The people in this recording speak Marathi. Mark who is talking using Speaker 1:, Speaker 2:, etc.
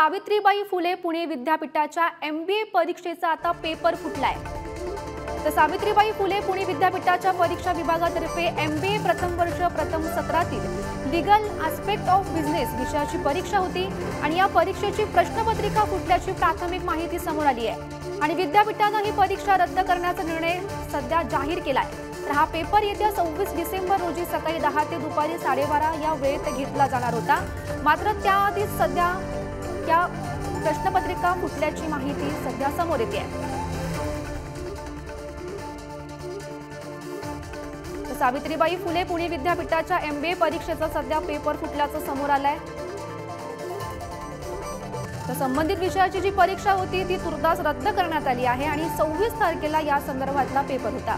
Speaker 1: सावित्रीबाई फुले पुणे विद्यापीठाच्या MBA परीक्षेचा आता पेपर फुटलाय। तर सावित्रीबाई फुले पुणे विद्यापीठाच्या परीक्षा विभागातर्फे MBA प्रथम वर्ष प्रथम सत्रातील लीगल ॲस्पेक्ट ऑफ बिझनेस विषयाची परीक्षा होती आणि या परीक्षेची प्रश्नपत्रिका फुटल्याची प्राथमिक माहिती समोर आली आहे आणि विद्यापीठाने ही परीक्षा रद्द करण्याचा निर्णय सध्या जाहीर केलाय। तर हा पेपर येत्या 26 डिसेंबर रोजी सकाळी 10 ते दुपारी 12:30 या वेळेत घेतला जाणार होता। मात्र त्याआधीच सध्या या प्रश्नपत्रिका फुटल्याची माहिती सध्या समोर येते आहे। सावित्रीबाई फुले पुणे विद्यापीठाच्या MBA परीक्षेचा सध्या पेपर फुटल्याचं समोर आलंय। तर संबंधित विषयाची जी परीक्षा होती ती तुर्तास रद्द करण्यात आली आहे आणि 26 तारखेला या संदर्भातला पेपर होता।